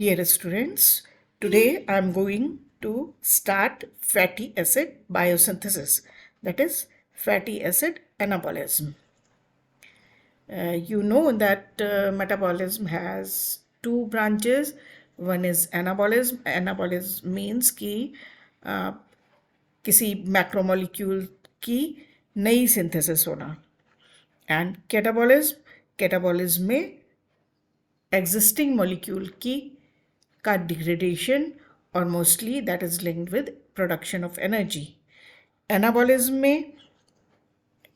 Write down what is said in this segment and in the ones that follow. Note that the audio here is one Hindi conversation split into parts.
Dear students, today I am going to start fatty acid biosynthesis, that is fatty acid anabolism. You know that metabolism has two branches. One is anabolism. Anabolism means कि किसी मैक्रोमोलिक्यूल की नई सिंथेसिस होना, एंड कैटाबॉलिज्म में एग्जिस्टिंग मॉलिक्यूल की का डिग्रेडेशन और mostly that is linked with production of energy. Anabolism में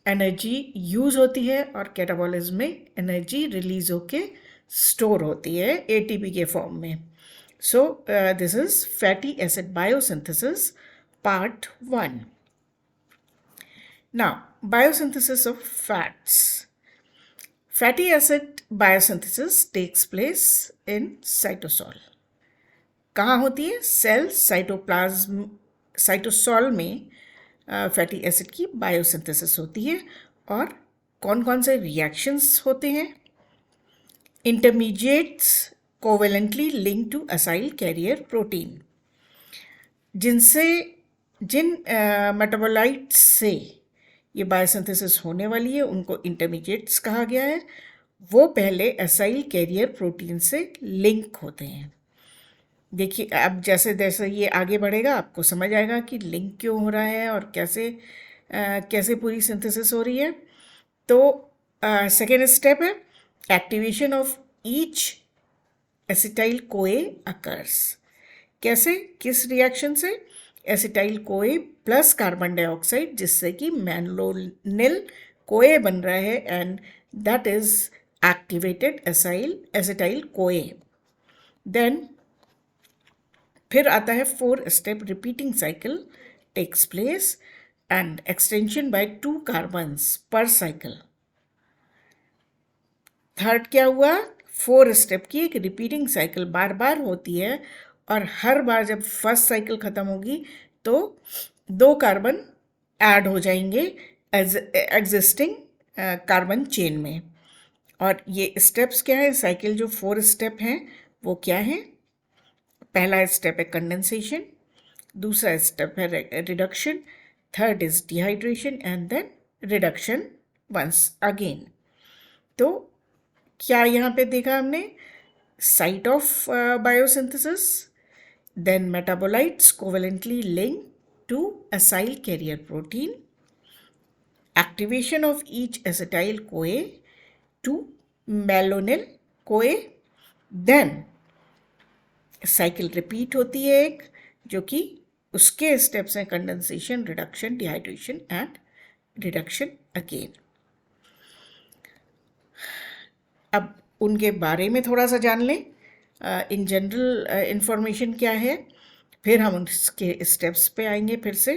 एनर्जी यूज होती है और कैटाबॉलिज्म में एनर्जी रिलीज होके स्टोर होती है एटीपी के फॉर्म में. So this is fatty acid biosynthesis part 1. Now, biosynthesis of fats. Fatty acid biosynthesis takes place in cytosol. कहाँ होती है? सेल साइटोप्लाज्म साइटोसॉल में फैटी एसिड की बायोसिंथेसिस होती है. और कौन कौन से रिएक्शंस होते हैं? Intermediates covalently link to acyl carrier protein. जिन मेटाबोलाइट्स से ये बायोसिंथेसिस होने वाली है उनको इंटरमीडिएट्स कहा गया है. वो पहले असाइल कैरियर प्रोटीन से लिंक होते हैं. देखिए, अब जैसे जैसे ये आगे बढ़ेगा आपको समझ आएगा कि लिंक क्यों हो रहा है और कैसे पूरी सिंथेसिस हो रही है. तो सेकेंड स्टेप है एक्टिवेशन ऑफ ईच एसिटाइल कोए अकर्स. कैसे? किस रिएक्शन से? Acetyl CoA plus carbon dioxide, जिससे कि मैनलोनिल कोए बन रहा है, and that is activated acetyl CoA. Then फिर आता है 4 step repeating cycle takes place and extension by 2 carbons per cycle. Third क्या हुआ? 4 स्टेप की एक रिपीटिंग साइकिल बार बार होती है और हर बार जब फर्स्ट साइकिल ख़त्म होगी तो 2 कार्बन ऐड हो जाएंगे एग्जिस्टिंग कार्बन चेन में. और ये स्टेप्स क्या है? साइकिल जो 4 स्टेप हैं वो क्या है? पहला स्टेप है कंडेंसेशन, दूसरा स्टेप है reduction, third is dehydration and then reduction once again. तो क्या यहाँ पे देखा हमने? Site of biosynthesis, then metabolites covalently link to acyl carrier protein, activation of each acetyl CoA to malonyl CoA, then cycle repeat होती है एक, जो कि उसके स्टेप्स हैं condensation, reduction, dehydration and reduction again. अब उनके बारे में थोड़ा सा जान लें. इन जनरल इंफॉर्मेशन क्या है, फिर हम उसके स्टेप्स पे आएंगे फिर से.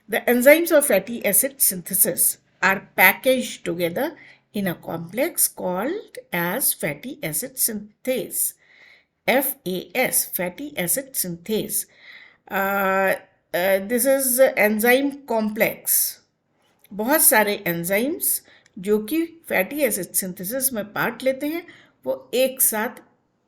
The enzymes of fatty acid synthesis are package together in a complex called as fatty acid synthase. FAS, fatty acid synthase. This is enzyme complex. बहुत सारे एंजाइम्स जो कि फैटी एसिड सिंथेसिस में पार्ट लेते हैं वो एक साथ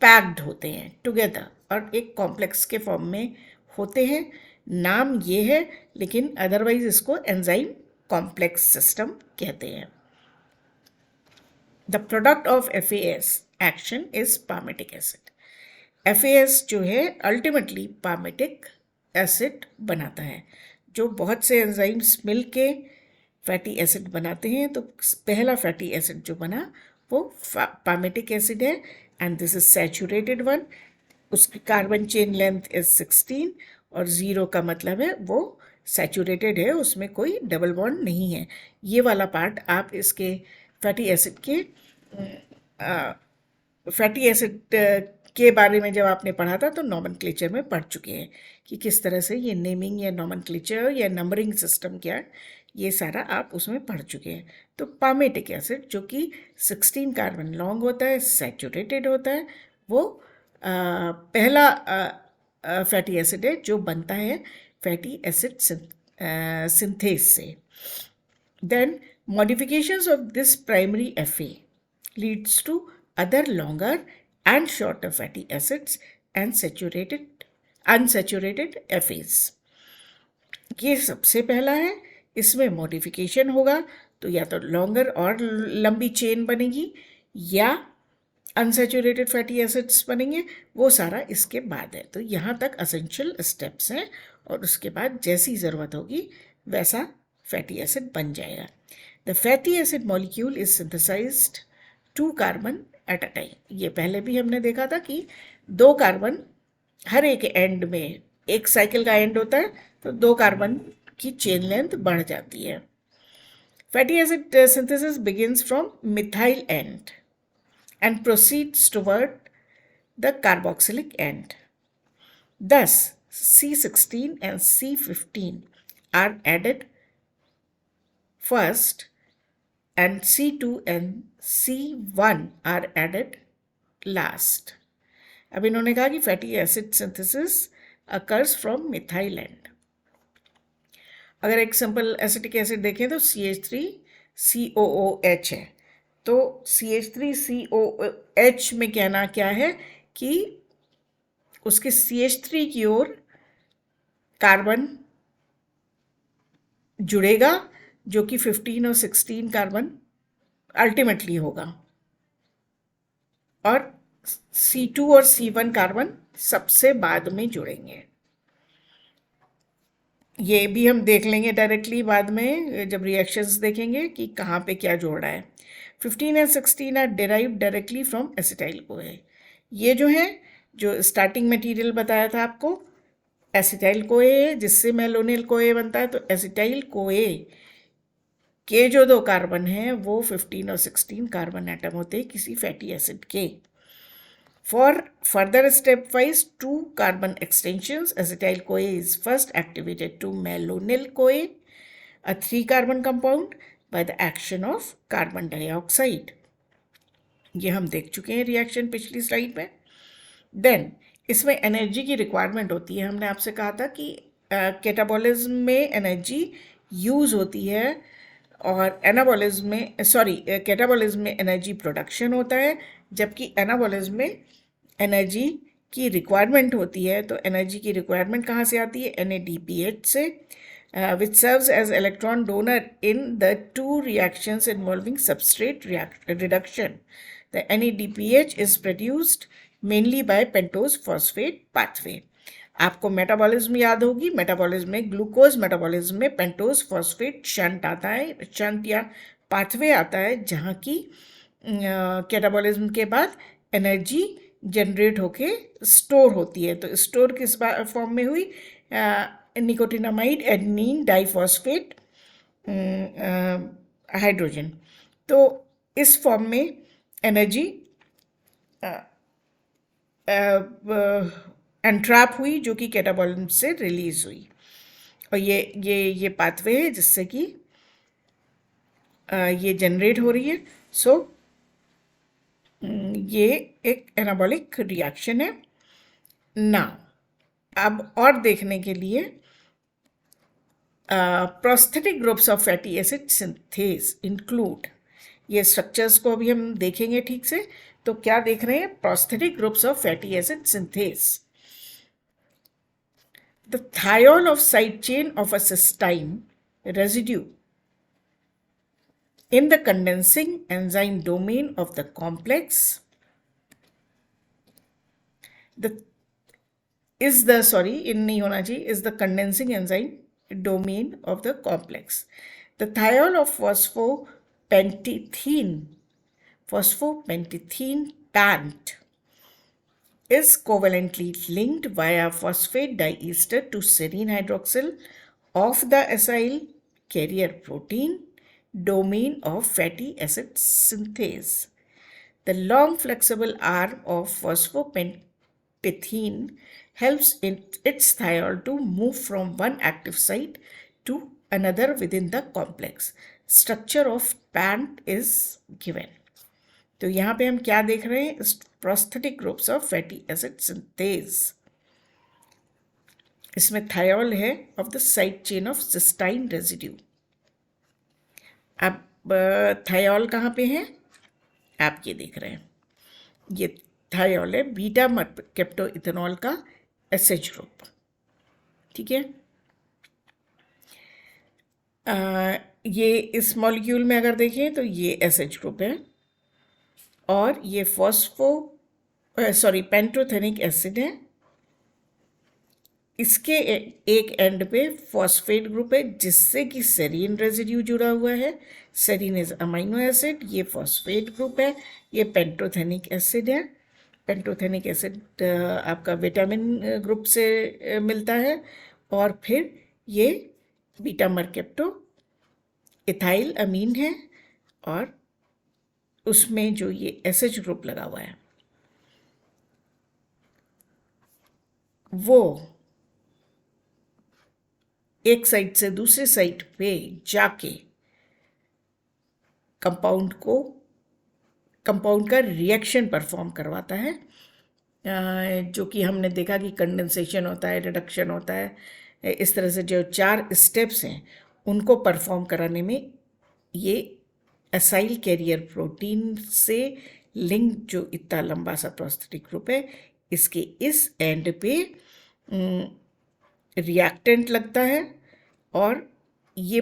पैक्ड होते हैं टुगेदर और एक कॉम्प्लेक्स के फॉर्म में होते हैं. नाम ये है, लेकिन अदरवाइज इसको एंजाइम कॉम्प्लेक्स सिस्टम कहते हैं. The product of FAS action is palmitic acid. FAS जो है अल्टीमेटली palmitic acid बनाता है. जो बहुत से एंजाइम्स मिल के फैटी एसिड बनाते हैं, तो पहला फैटी एसिड जो बना वो palmitic एसिड है, and this is saturated one. उसकी कार्बन चेन लेंथ इज 16 और 0 का मतलब है वो सैचुरेटेड है, उसमें कोई डबल बॉन्ड नहीं है. ये वाला पार्ट आप इसके फैटी एसिड के बारे में जब आपने पढ़ा था तो नॉमेनक्लेचर में पढ़ चुके हैं कि किस तरह से ये नेमिंग या नॉमेनक्लेचर या नंबरिंग सिस्टम क्या है, ये सारा आप उसमें पढ़ चुके हैं. तो पामेटिक एसिड जो कि 16 कार्बन लॉन्ग होता है, सैचुरेटेड होता है, वो पहला फैटी एसिड है जो बनता है फैटी एसिड सिंथेस से. Then modifications of this primary FA leads to other longer and shorter fatty acids and unsaturated FAs. ये सबसे पहला है। इसमें मॉडिफिकेशन होगा तो या तो लॉन्गर और लंबी चेन बनेगी या अनसेचुरेटेड फैटी एसिड्स बनेंगे, वो सारा इसके बाद है। तो यहाँ तक असेंशियल स्टेप्स हैं और उसके बाद जैसी ज़रूरत होगी वैसा फैटी एसिड बन जाएगा। The fatty acid molecule is synthesised 2 carbon at a time. ये पहले भी हमने देखा था कि 2 कार्बन हर एक एंड में, एक साइकिल का एंड होता है तो 2 कार्बन की चेन लेंथ बढ़ जाती है। Fatty acid synthesis begins from methyl and and proceeds toward the carboxylic end. Thus, C16 and C15 are added first and C2 and C1 are added last. अब इन्होंने कहा कि fatty acid synthesis occurs from methyl and. अगर एक सिंपल एसिटिक एसिड देखें तो CH3COOH है, तो CH3COH में कहना क्या है कि उसके CH3 की ओर कार्बन जुड़ेगा जो कि 15 और 16 कार्बन अल्टीमेटली होगा, और C2 और C1 कार्बन सबसे बाद में जुड़ेंगे। ये भी हम देख लेंगे डायरेक्टली बाद में जब रिएक्शंस देखेंगे कि कहाँ पे क्या जोड़ा है। 15 and 16 are derived directly from acetyl CoA. ये जो है, जो स्टार्टिंग मटेरियल बताया था आपको, एसिटाइल कोए जिससे मेलोनिल कोए बनता है, तो एसिटाइल कोए के जो 2 कार्बन हैं वो 15 और 16 कार्बन एटम होते हैं किसी फैटी एसिड के। For further stepwise 2 carbon extensions, acetyl CoA is first activated to malonyl CoA, a 3 carbon compound, by the action of carbon dioxide. ये हम देख चुके हैं रिएक्शन पिछली स्लाइड में। देन इसमें एनर्जी की रिक्वायरमेंट होती है। हमने आपसे कहा था कि कैटाबॉलिज्म में एनर्जी यूज़ होती है और कैटाबॉलिज्म में एनर्जी प्रोडक्शन होता है, जबकि एनाबॉलिज्म में एनर्जी की रिक्वायरमेंट होती है। तो एनर्जी की रिक्वायरमेंट कहाँ से आती है? NADPH से, which serves as electron donor in the 2 reactions involving substrate reduction. The NADPH is produced mainly by pentose phosphate pathway. आपको मेटाबॉलिज्म याद होगी, मेटाबॉलिज्म में ग्लूकोज मेटाबॉलिज्म में पेंटोज फॉस्फेट शंट आता है, शंट या पाथवे आता है, जहाँ की कैटाबॉलिज्म के बाद एनर्जी जनरेट होके स्टोर होती है। तो स्टोर किस फॉर्म में हुई? Nicotinamide adenine diphosphate hydrogen. तो इस फॉर्म में एनर्जी एंट्रैप हुई जो कि कैटाबॉलिज्म से रिलीज हुई, और ये पाथवे है जिससे कि ये जनरेट हो रही है। सो ये एक एनाबॉलिक रिएक्शन है। नाउ अब और देखने के लिए prosthetic groups of fatty acid synthase include, ये स्ट्रक्चर्स को अभी हम देखेंगे ठीक से। तो क्या देख रहे हैं? Prosthetic groups of fatty acid synthase. The thiol of side chain of a cysteine residue in the condensing enzyme domain of the complex is the condensing enzyme domain of the complex. The thiol of phosphopentethene PANT is covalently linked via phosphate diester to serine hydroxyl of the acyl carrier protein domain of fatty acid synthase. The long flexible arm of phosphopentethene helps its thiol to move from one active site to another within the complex. Structure of PANT is given. तो यहाँ पे हम क्या देख रहे हैं? Prosthetic groups of fatty acid synthase. इसमें थायोल है of the side chain of cysteine residue. अब थायोल कहाँ पे है? आप ये देख रहे हैं, ये थायोल है, बीटा मरकेप्टो इथेनॉल का एसएच ग्रुप। ठीक है, ये इस मॉलिक्यूल में अगर देखें तो ये एसएच ग्रुप है और ये पेंटोथेनिक एसिड है। इसके एक एंड पे फॉस्फेट ग्रुप है जिससे कि सेरीन रेजिड्यू जुड़ा हुआ है। सेरीन इज अमीनो एसिड, ये फॉस्फेट ग्रुप है, ये पेंटोथेनिक एसिड है। पेंटोथेनिक एसिड आपका विटामिन ग्रुप से मिलता है। और फिर ये बीटा मरकेप्टो इथाइल अमीन है और उसमें जो ये एसएच ग्रुप लगा हुआ है वो एक साइड से दूसरे साइड पे जाके कंपाउंड का रिएक्शन परफॉर्म करवाता है, जो कि हमने देखा कि कंडेंसेशन होता है, रिडक्शन होता है। इस तरह से जो 4 स्टेप्स हैं उनको परफॉर्म कराने में ये एसाइल कैरियर प्रोटीन से लिंक जो इतना लंबा सा प्रोस्थेटिक ग्रुप है, इसके इस एंड पे रिएक्टेंट लगता है। और ये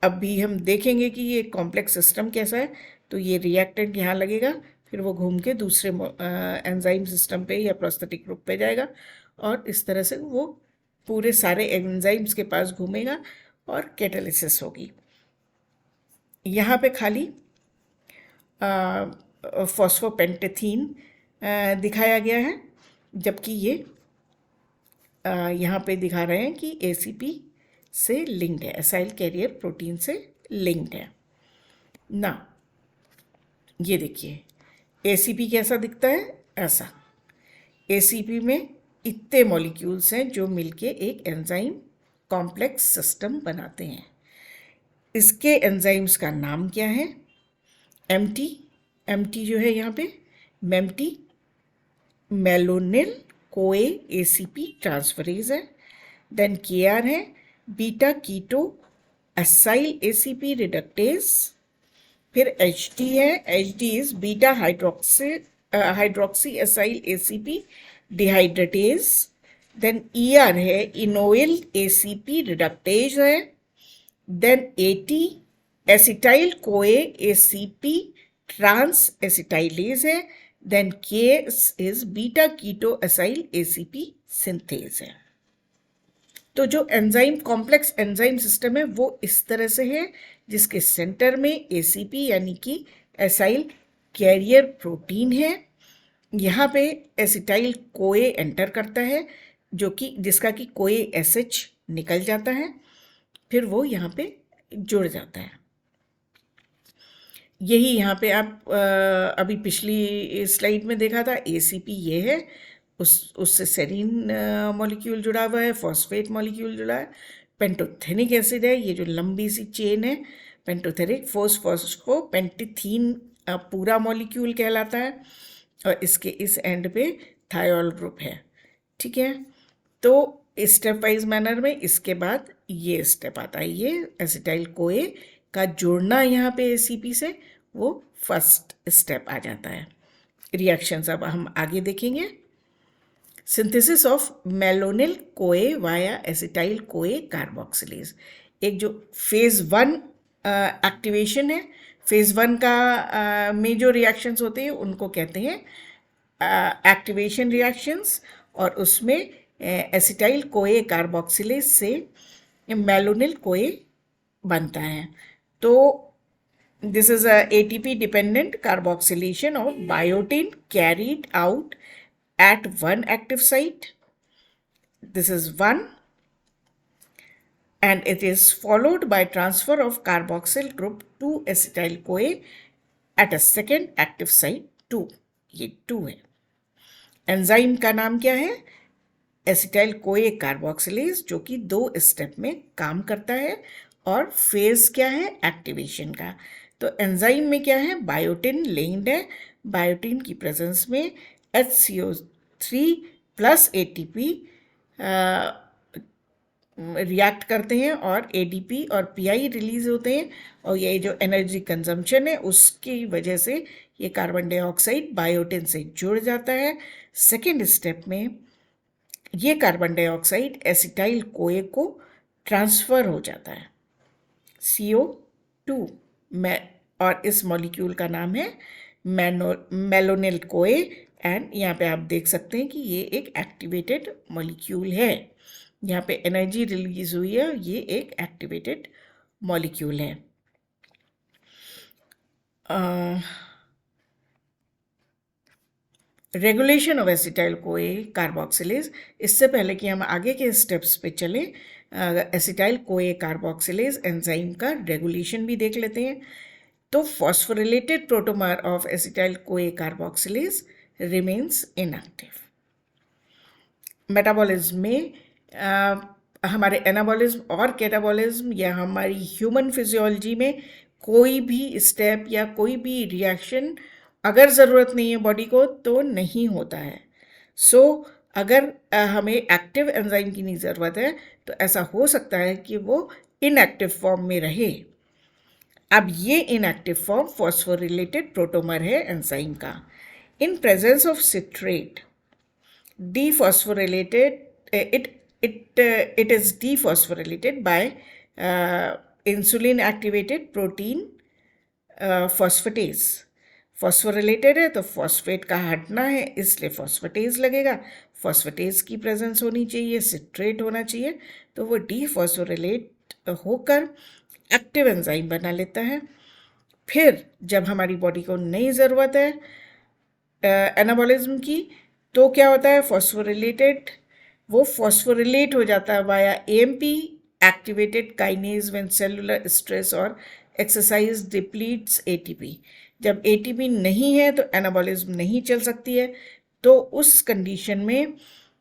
अभी हम देखेंगे कि ये कॉम्प्लेक्स सिस्टम कैसा है। तो ये रिएक्टेंट यहाँ लगेगा, फिर वो घूम के दूसरे एंजाइम सिस्टम पे या प्रोस्थेटिक ग्रुप पे जाएगा और इस तरह से वो पूरे सारे एंजाइम्स के पास घूमेगा और कैटालिसिस होगी। यहाँ पे खाली फॉस्फोपेंटेथीन दिखाया गया है, जबकि ये यहाँ पे दिखा रहे हैं कि एसीपी से लिंक्ड है, एसाइल कैरियर प्रोटीन से लिंक्ड है ना। ये देखिए एसीपी कैसा दिखता है, ऐसा। एसीपी में इतने मॉलिक्यूल्स हैं जो मिलके एक एंजाइम कॉम्प्लेक्स सिस्टम बनाते हैं। इसके एंजाइम्स का नाम क्या है, एमटी जो है यहाँ पे मेम्टी मेलोनिल कोए एसीपी ट्रांसफरेज है। देन केआर है beta keto acyl ACP reductase. फिर एचडी है, HD is beta hydroxy acyl ACP dehydratase. Then ER है इनोइल एसीपी रिडक्टेज है। Then AT acetyl CoA ACP trans acetylase है। Then K is beta keto acyl ACP synthase है। तो जो एंजाइम कॉम्प्लेक्स एंजाइम सिस्टम है वो इस तरह से है, जिसके सेंटर में एसीपी यानी कि एसाइल कैरियर प्रोटीन है। यहाँ पे एसिटाइल कोए एंटर करता है, जो कि जिसका कि कोए एसएच निकल जाता है, फिर वो यहाँ पे जुड़ जाता है। यही यहाँ पे आप अभी पिछली स्लाइड में देखा था, एसीपी ये है, उससे सेरीन मॉलिक्यूल जुड़ा हुआ है, फॉस्फेट मॉलिक्यूल जुड़ा है। पेंटोथेनिक एसिड है, ये जो लंबी सी चेन है पेंटोथेनिक फोस्फोस्फो पेंटिथीन पूरा मॉलिक्यूल कहलाता है और इसके इस एंड पे थायोल ग्रुप है। ठीक है, तो स्टेप वाइज मैनर में इसके बाद ये स्टेप आता है, ये एसिटाइल कोए का जुड़ना यहाँ पे एसीपी से, वो फर्स्ट स्टेप आ जाता है। रिएक्शंस अब हम आगे देखेंगे। सिंथेसिस ऑफ मेलोनिल कोए वाया एसिटाइल कोए कार्बोक्सिलेज, एक जो फेज 1 एक्टिवेशन है। फेज 1 का में जो रिएक्शंस होते हैं उनको कहते हैं एक्टिवेशन रिएक्शंस, और उसमें एसिटाइल कोए कार्बोक्सिलेज से मेलोनिल कोए बनता है। तो this is a ATP dependent carboxylation of biotin carried out at one active site. This is 1, and it is followed by transfer of carboxyl group to acetyl CoA at a second active site 2. ये 2 है। एंजाइम का नाम क्या है, एसिटाइल कोए कार्बोक्सिलेज, जो कि 2 स्टेप में काम करता है। और फेज क्या है, एक्टिवेशन का। तो एंजाइम में क्या है, बायोटिन लिंक्ड है। बायोटिन की प्रेजेंस में HCO3 प्लस ATP रिएक्ट करते हैं और एडीपी और पीआई रिलीज होते हैं, और ये जो एनर्जी कंजम्पशन है उसकी वजह से ये कार्बन डाइऑक्साइड बायोटिन से जुड़ जाता है। सेकेंड स्टेप में ये कार्बन डाइऑक्साइड एसिटाइल कोए को ट्रांसफ़र हो जाता है, CO2 में, और इस मॉलिक्यूल का नाम है मेलोनिल कोए। एंड यहाँ पे आप देख सकते हैं कि ये एक एक्टिवेटेड मॉलिक्यूल है, यहाँ पे एनर्जी रिलीज हुई है, ये एक एक्टिवेटेड मॉलिक्यूल है। Regulation of acetyl CoA carboxylase. इससे पहले कि हम आगे के स्टेप्स पे चलें, एसिटाइल कोए कार्बोक्सिलेज एंजाइम का रेगुलेशन भी देख लेते हैं। तो phosphorylated protomer of acetyl CoA carboxylase remains inactive. Metabolism में हमारे एनाबॉलिज्म और कैटाबॉलिज्म या हमारी ह्यूमन फिजियोलॉजी में कोई भी स्टेप या कोई भी रिएक्शन अगर ज़रूरत नहीं है बॉडी को तो नहीं होता है। अगर हमें एक्टिव एंजाइम की नहीं ज़रूरत है तो ऐसा हो सकता है कि वो इनएक्टिव फॉर्म में रहे। अब ये इनएक्टिव फॉर्म फॉस्फोरिलेटेड प्रोटोमर है एंजाइम का। In presence of citrate dephosphorylated, it is dephosphorylated by insulin activated protein phosphatase। Phosphorylated है तो फॉस्फेट का हटना है, इसलिए फॉस्फेटेज लगेगा। फॉस्फेटेज की प्रेजेंस होनी चाहिए, सिट्रेट होना चाहिए, तो वो डीफॉस्फोरिलेट होकर एक्टिव एंजाइम बना लेता है। फिर जब हमारी बॉडी को नई ज़रूरत है एनाबॉलिज्म की, तो क्या होता है, वो फॉस्फोरिलेट हो जाता है via AMP activated kinase when cellular stress और एक्सरसाइज डिप्लीट्स ATP। जब ATP नहीं है तो एनाबॉलिज्म नहीं चल सकती है, तो उस कंडीशन में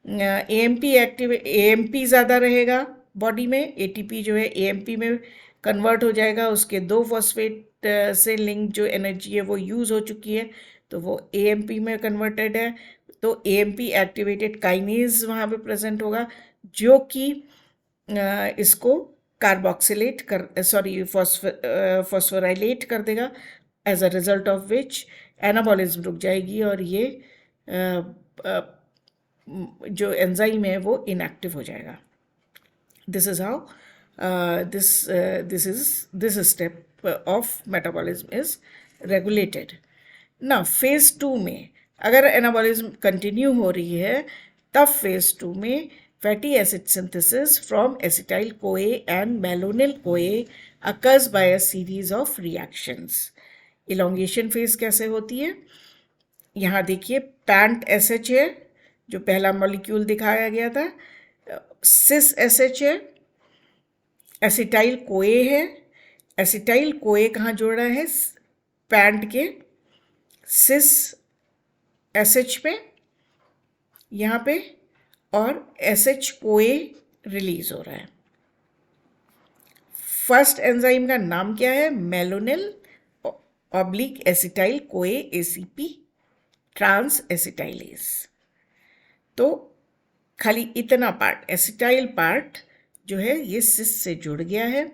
AMP ज़्यादा रहेगा बॉडी में, ATP जो है AMP में कन्वर्ट हो जाएगा, उसके 2 फॉस्फेट से लिंक जो एनर्जी है वो यूज़ हो चुकी है, तो वो AMP में कन्वर्टेड है। तो AMP एक्टिवेटेड काइनेज वहाँ पे प्रेजेंट होगा जो कि इसको फॉस्फोराइलेट कर देगा, as a result of which anabolism रुक जाएगी और ये जो एंजाइम है वो इनएक्टिव हो जाएगा। This is how this step of metabolism is regulated. ना फेज़ 2 में अगर एनाबॉलिज्म कंटिन्यू हो रही है, तब फेज़ 2 में fatty acid synthesis from acetyl CoA and malonyl CoA occurs by a series of reactions. Elongation phase कैसे होती है, यहाँ देखिए पैंट SH है जो पहला मॉलिक्यूल दिखाया गया था, सिस SH है, एसिटाइल कोए है, एसिटाइल कोए कहाँ जोड़ रहा है, पैंट के सिस SH पे यहाँ पे, और SH कोए रिलीज हो रहा है। फर्स्ट एंजाइम का नाम क्या है, malonyl oblique acetyl CoA ACP trans acetylase. तो खाली इतना पार्ट एसिटाइल पार्ट जो है ये सिस से जुड़ गया है।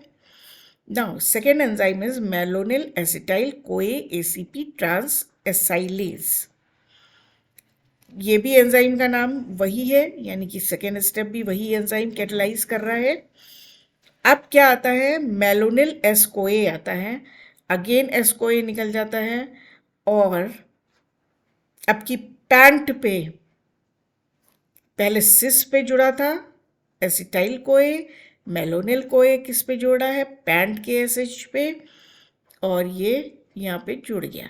Now second enzyme is malonyl acetyl CoA ACP trans acylase. ये भी एंजाइम का नाम वही है, यानी कि सेकेंड स्टेप भी वही एंजाइम कैटलाइज कर रहा है। अब क्या आता है, मेलोनिल S कोए आता है, अगेन S कोए निकल जाता है, और अब की पैंट पे पहले सिस पे जुड़ा था एसिटाइल कोए, मेलोनिल कोए किस पे जोड़ा है, पैंट के SH पे, और ये यहाँ पे जुड़ गया।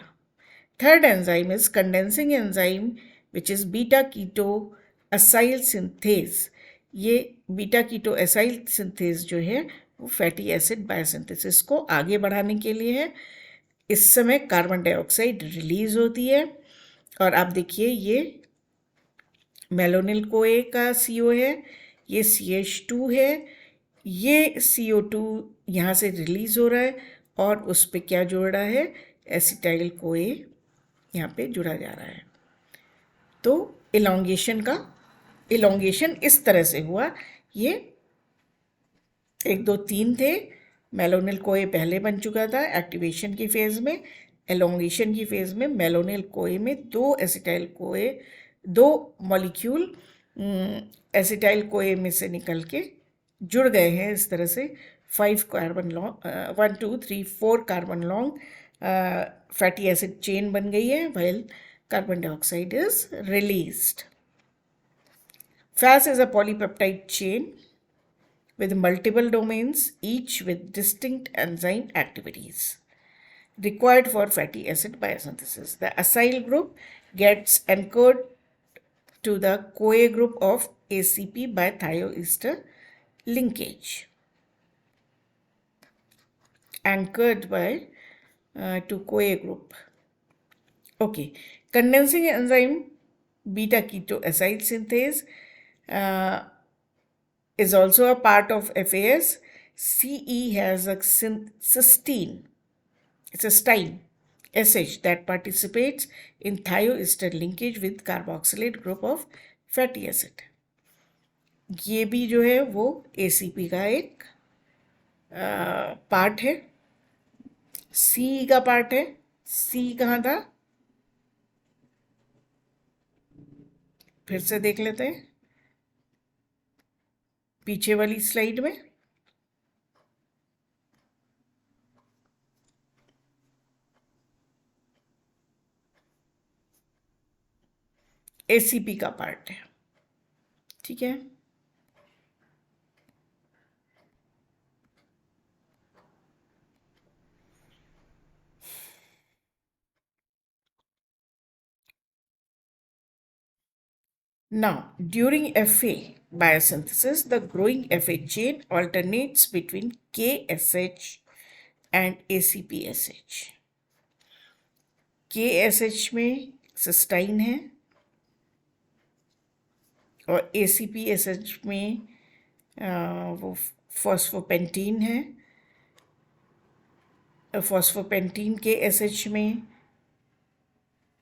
Third enzyme is condensing enzyme which is beta keto acyl synthase. ये बीटा कीटो असाइल सिंथेज जो है वो फैटी एसिड बायोसिंथेसिस को आगे बढ़ाने के लिए है। इस समय कार्बन डाइऑक्साइड रिलीज होती है, और आप देखिए ये मेलोनिल कोए का CO है, ये CH2 है, ये CO2 यहाँ से रिलीज हो रहा है, और उस पर क्या जोड़ रहा है, एसिटाइल कोए यहाँ पे जुड़ा जा रहा है। तो इलोंगेशन इस तरह से हुआ। ये 1 2 3 थे। मेलोनिल कोए पहले बन चुका था एक्टिवेशन की फेज़ में। एलोंगेशन की फेज़ में मेलोनिल कोए में 2 acetyl CoA, 2 molecule acetyl CoA में से निकल के जुड़ गए हैं। इस तरह से 5 carbon long 1 2 3 4 carbon long fatty acid chain बन गई है, while carbon dioxide is released. Fas is a polypeptide chain with multiple domains, each with distinct enzyme activities required for fatty acid biosynthesis. The acyl group gets anchored to the CoA group of ACP by thioester linkage. Anchored by to CoA group. Okay, condensing enzyme beta ketoacyl synthase is also a part of FAS. CE has a cysteine, it's a stine SH that participates in thioester linkage with carboxylate group of fatty acid. ये भी जो है वो ACP का एक पार्ट है। CE का पार्ट है। C कहाँ था, फिर से देख लेते हैं पीछे वाली स्लाइड में। ACP का पार्ट है, ठीक है। Now, during FA biosynthesis, the growing FA chain alternates between KSH and ACPSH. KSH में सिस्टाइन है और ACPSH में वो फॉस्फोपेंटीन है। फॉस्फोपेंटीन KSH में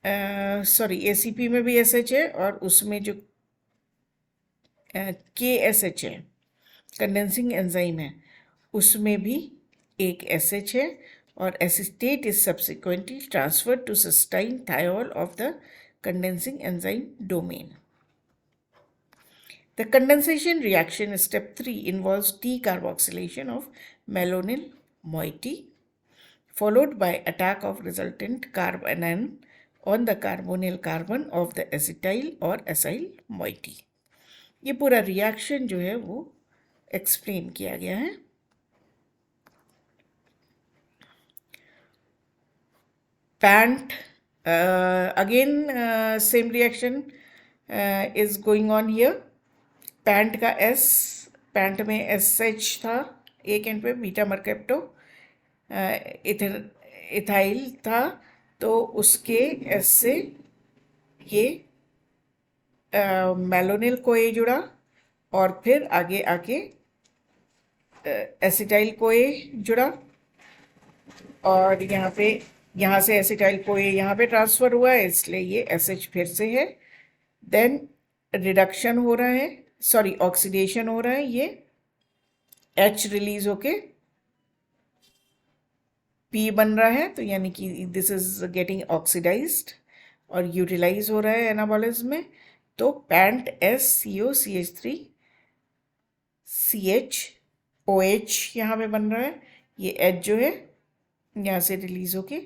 सॉरी ACP में भी SH है और उसमें जो KSH है, कंडेंसिंग एंजाइम है, उसमें भी एक SH है और acetate is subsequently transferred to cysteine thiol of the condensing enzyme domain. The condensation reaction step 3 involves decarboxylation of malonyl moiety followed by attack of resultant carbanion on the carbonyl carbon of the acetyl or acyl moiety. ये पूरा रिएक्शन जो है वो एक्सप्लेन किया गया है। PANT again same reaction is going on here. PANT का S, PANT में SH था एक एंड पे, बीटा मरकेप्टो इथाइल था, तो उसके S से ये मेलोनिल कोए जुड़ा और फिर आगे आके एसिटाइल कोए जुड़ा और यहाँ से एसिटाइल कोए यहाँ पे ट्रांसफ़र हुआ है, इसलिए ये SH फिर से है। देन रिडक्शन हो रहा है, सॉरी ऑक्सीडेशन हो रहा है, ये H रिलीज होके P बन रहा है, तो यानी कि दिस इज गेटिंग ऑक्सीडाइज्ड और यूटिलाइज हो रहा है एनाबॉलिज्म में। तो pant SCO CH3 CH OH यहाँ पे बन रहा है, ये H जो है यहाँ से रिलीज होके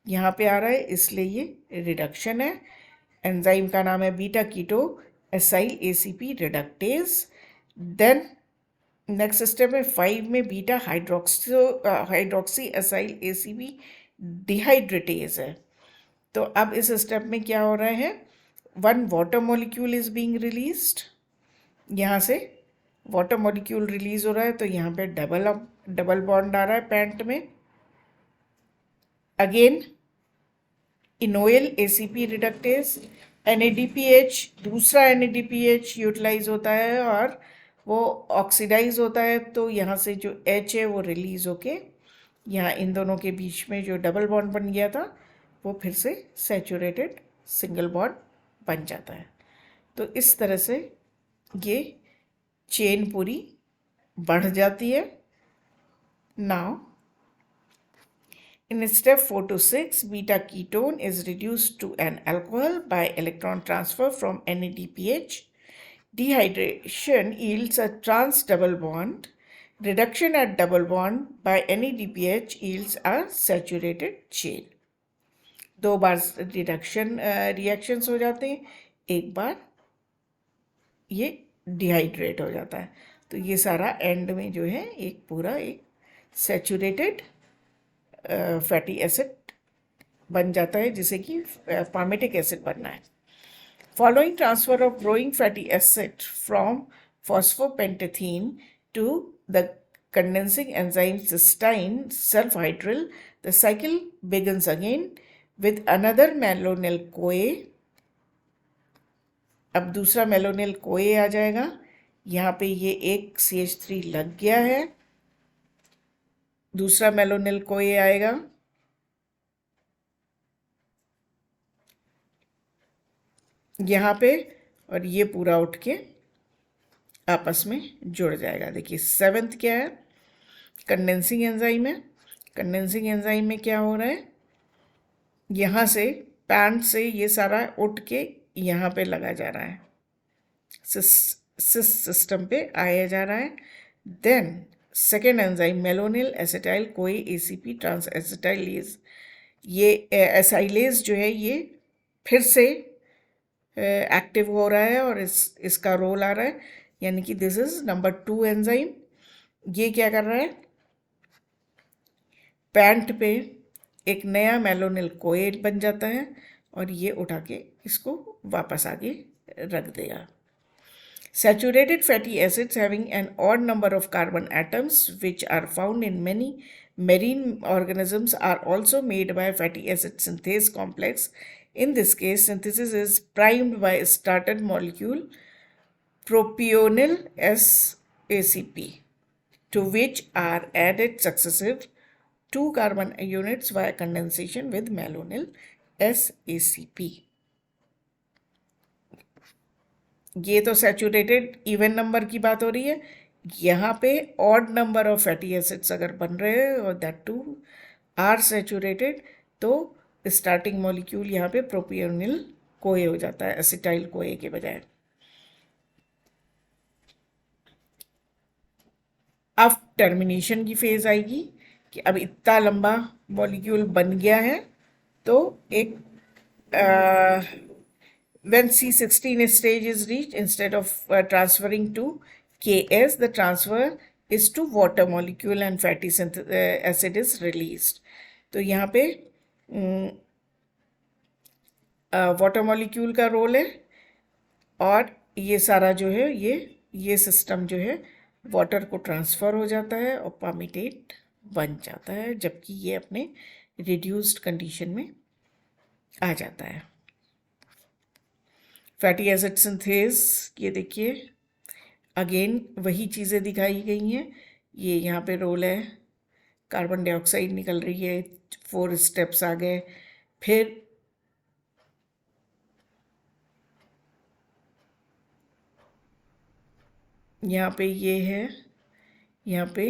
यहाँ पे आ रहा है, इसलिए ये रिडक्शन है। एंजाइम का नाम है beta keto acyl ACP reductase. Then next step में 5 में beta hydroxy acyl ACP dehydratase है। तो अब इस स्टेप में क्या हो रहा है, 1 water molecule is being released, यहाँ से वाटर मॉलिक्यूल रिलीज हो रहा है, तो यहाँ पे डबल बॉन्ड आ रहा है पैंट में। अगेन इनोइल ACP रिडक्टेज, NADPH, दूसरा NADPH यूटिलाइज होता है और वो ऑक्सीडाइज होता है, तो यहाँ से जो H है वो रिलीज होके यहाँ इन दोनों के बीच में जो डबल बॉन्ड बन गया था वो फिर से सैचुरेटेड सिंगल बॉन्ड बन जाता है। तो इस तरह से ये चेन पूरी बढ़ जाती है। Now in step 4 to 6, beta ketone is reduced to an alcohol by electron transfer from NADPH. Dehydration yields a trans double bond. Reduction at double bond by NADPH yields a saturated chain. दो बार रिडक्शन रिएक्शंस हो जाते हैं, एक बार ये डिहाइड्रेट हो जाता है। तो ये सारा एंड में जो है एक पूरा एक सैचुरेटेड फैटी एसिड बन जाता है, जिसे कि पामेटिक एसिड बनना है। Following transfer of growing fatty acid from phosphopentatene to the condensing enzyme cysteine sulfhydryl, the cycle begins again with another malonyl CoA. अब दूसरा मेलोनिल CoA आ जाएगा। यहाँ पे ये एक CH3 लग गया है, दूसरा मेलोनिल CoA आएगा, यहाँ पे, और ये पूरा उठ के आपस में जुड़ जाएगा। देखिए सेवेंथ क्या है, कंडेंसिंग एंजाइम है। कंडेंसिंग एंजाइम में क्या हो रहा है, यहाँ से पैंट से ये सारा उठ के यहाँ पे लगा जा रहा है, सिस्टम पे आया जा रहा है। Then second enzyme malonyl acetyl कोई ACP ट्रांस एसिटाइलेज, ये एसाइलेज जो है ये फिर से एक्टिव हो रहा है और इसका रोल आ रहा है, यानी कि दिस इज नंबर 2 एंजाइम। ये क्या कर रहा है, पैंट पे एक नया मेलोनिल कोए बन जाता है और ये उठा के इसको वापस आगे रख देगा। Saturated fatty acids having an odd number of carbon atoms, which are found in many marine organisms, are also made by fatty acid synthase complex. In this case, synthesis is primed by a started molecule propionyl SACP, to which are added successive 2 carbon units via condensation with malonyl SACP. ये तो सैचुरेटेड इवन नंबर की बात हो रही है। यहाँ पे odd number of fatty acids अगर बन रहे हैं और दैट टू आर सैचुरेटेड, तो स्टार्टिंग मॉलिक्यूल यहाँ पे प्रोपियोनिल कोए हो जाता है एसिटाइल कोए के बजाय। अब टर्मिनेशन की फेज आएगी कि अब इतना लंबा मॉलिक्यूल बन गया है, तो एक when C16 stage is reached, instead of transferring to Ks, the transfer is to water molecule and fatty acid is released. तो यहाँ पे वाटर मॉलिक्यूल का रोल है और ये सारा जो है ये सिस्टम जो है वाटर को ट्रांसफ़र हो जाता है और पामिटेट बन जाता है, जबकि ये अपने रिड्यूस्ड कंडीशन में आ जाता है। फैटी एसिड सिंथेज, ये देखिए अगेन वही चीज़ें दिखाई गई हैं। ये यहाँ पे रोल है, कार्बन डाइऑक्साइड निकल रही है, 4 स्टेप्स आ गए। फिर यहाँ पे ये है, यहाँ पे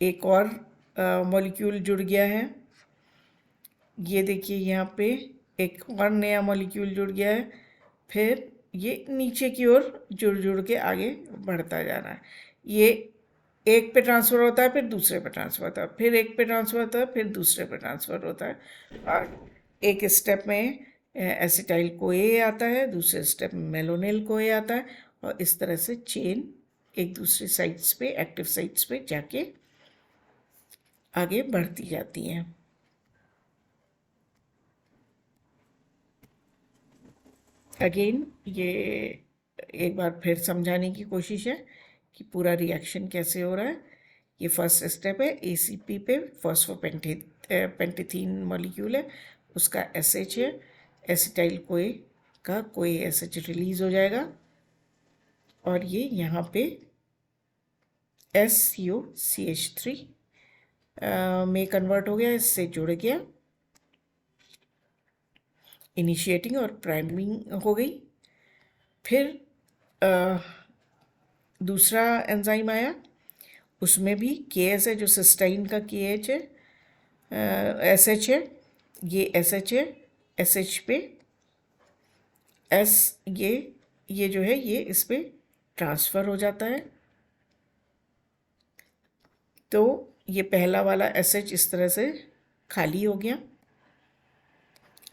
एक और मॉलिक्यूल जुड़ गया है। ये देखिए यहाँ पे एक और नया मॉलिक्यूल जुड़ गया है। फिर ये नीचे की ओर जुड़ के आगे बढ़ता जा रहा है। ये एक पे ट्रांसफ़र होता है, फिर दूसरे पे ट्रांसफ़र होता है, फिर एक पे ट्रांसफ़र होता है, फिर दूसरे पे ट्रांसफ़र होता है। और एक स्टेप में एसिटाइल कोए आता है, दूसरे स्टेप में मेलोनिल कोए आता है, और इस तरह से चेन एक दूसरे साइड्स पे, एक्टिव साइड्स पे जाके आगे बढ़ती जाती हैं। अगेन ये एक बार फिर समझाने की कोशिश है कि पूरा रिएक्शन कैसे हो रहा है। ये फर्स्ट स्टेप है, ACP पे फॉस्फोपेंटेथीन मॉलिक्यूल है, उसका SH है, एसिटाइल कोए का कोई SH रिलीज़ हो जाएगा और ये यहाँ पे SUCH3 में कन्वर्ट हो गया, इससे जुड़ गया, इनिशिएटिंग और प्राइमिंग हो गई। फिर दूसरा एंजाइम आया, उसमें भी के एस है, जो सिस्टाइन का के एच है, एस एच है, ये एस एच है, एस एच पे एस, ये जो है ये इस पे ट्रांसफ़र हो जाता है। तो ये पहला वाला एस एच इस तरह से खाली हो गया।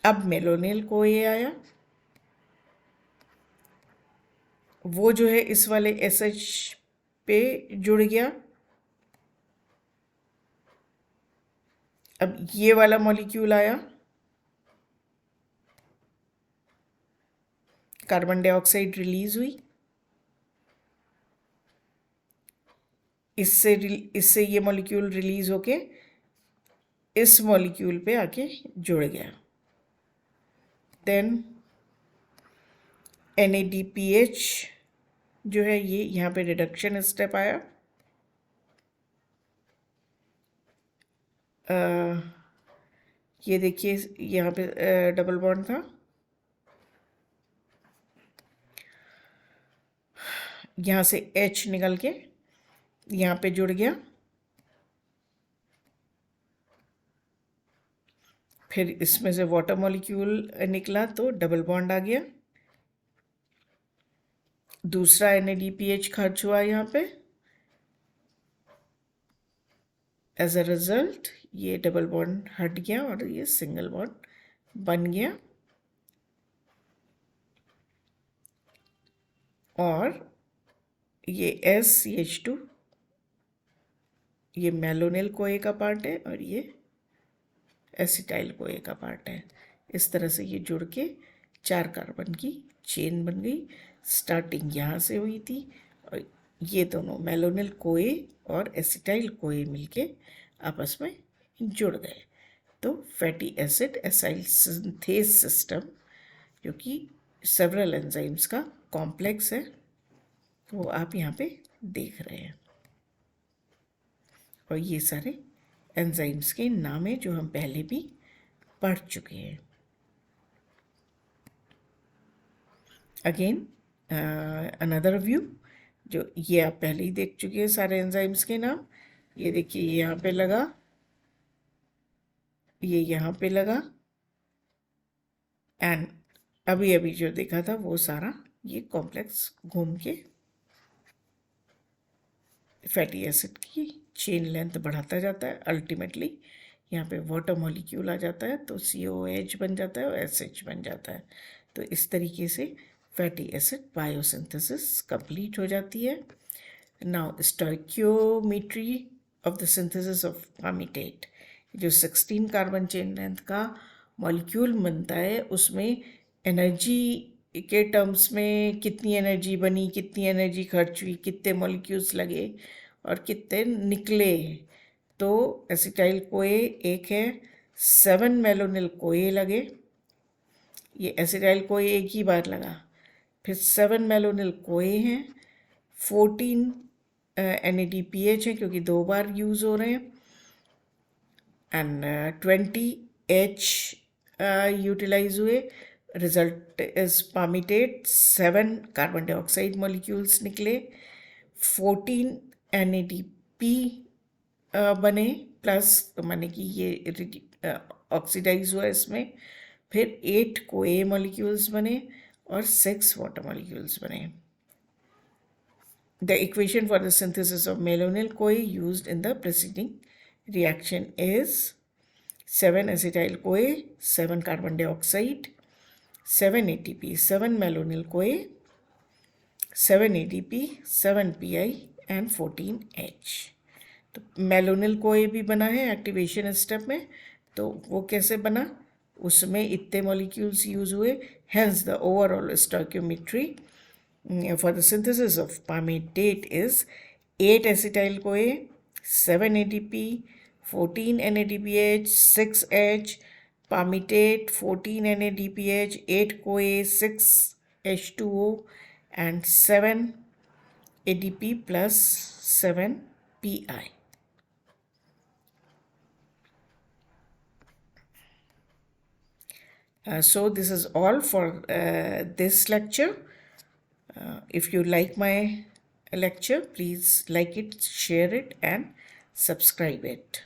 अब मेलोनिल को ये आया, वो जो है इस वाले एस एच पे जुड़ गया। अब ये वाला मॉलिक्यूल आया, कार्बन डाइऑक्साइड रिलीज हुई, इससे ये मॉलिक्यूल रिलीज होके इस मॉलिक्यूल पे आके जुड़ गया। देन NADPH जो है ये यहाँ पे रिडक्शन स्टेप आया। ये देखिए यहाँ पे डबल बॉन्ड था, यहाँ से H निकल के यहाँ पे जुड़ गया, फिर इसमें से वाटर मॉलिक्यूल निकला तो डबल बॉन्ड आ गया। दूसरा NADPH खर्च हुआ यहाँ पे, एज अ रिजल्ट ये डबल बॉन्ड हट गया और ये सिंगल बॉन्ड बन गया। और ये SCH2 ये मेलोनिल कोए का पार्ट है और ये एसिटाइल कोए का पार्ट है। इस तरह से ये जुड़ के 4 कार्बन की चेन बन गई। स्टार्टिंग यहाँ से हुई थी और ये दोनों मेलोनिल कोए और एसिटाइल कोए मिलके आपस में जुड़ गए। तो fatty acid acyl synthase system, जो कि सेवरल एंजाइम्स का कॉम्प्लेक्स है, वो आप यहाँ पे देख रहे हैं। और ये सारे एंजाइम्स के नाम हैं जो हम पहले भी पढ़ चुके हैं। अगेन अनदर व्यू, जो ये आप पहले ही देख चुके हैं सारे एंजाइम्स के नाम। ये देखिए ये यहाँ पे लगा, ये यहाँ पे लगा, एंड अभी अभी जो देखा था वो सारा ये कॉम्प्लेक्स घूम के फैटी एसिड की चेन लेंथ बढ़ाता जाता है। अल्टीमेटली यहाँ पे वाटर मॉलिक्यूल आ जाता है तो COH बन जाता है और SH बन जाता है। तो इस तरीके से फैटी एसिड बायोसिंथेसिस कंप्लीट हो जाती है। Now stoichiometry of the synthesis of palmitate, जो 16 कार्बन चेन लेंथ का मॉलिक्यूल बनता है, उसमें एनर्जी के टर्म्स में कितनी एनर्जी बनी, कितनी एनर्जी खर्च हुई, कितने मॉलिक्यूल्स लगे और कितने निकले। तो एसिटाइल कोए एक है, 7 मेलोनिल कोए लगे। ये एसिटाइल कोए एक ही बार लगा, फिर 7 मेलोनिल कोए हैं, 14 NADPH है क्योंकि 2 बार यूज़ हो रहे हैं, एंड 20H यूटिलाइज हुए। Result is palmitate, 7 carbon dioxide molecules निकले, 14 NADP बने प्लस, माने कि ये ऑक्सीडाइज हुआ इसमें, फिर 8 कोए मॉलिक्यूल्स बने और 6 वाटर मॉलिक्यूल्स बने। The equation for the synthesis of malonyl CoA used in the preceding reaction is 7 acetyl CoA, 7 carbon dioxide, 7 ATP, 7 malonyl CoA, 7 ADP, 7 PI and 14H। तो मेलोनिल कोए भी बना है एक्टिवेशन स्टेप में। तो वो कैसे बना, उसमें इतने मॉलिक्यूल्स यूज हुए, hence the overall stoichiometry for the synthesis of palmitate is 8 acetyl CoA, 7 ATP, 14 NADPH, 6H, palmitate, 14 NADPH, 8 CoA, 6 H2O and 7 ADP plus 7 PI. So this is all for this lecture. If you like my lecture, please like it, share it, and subscribe it.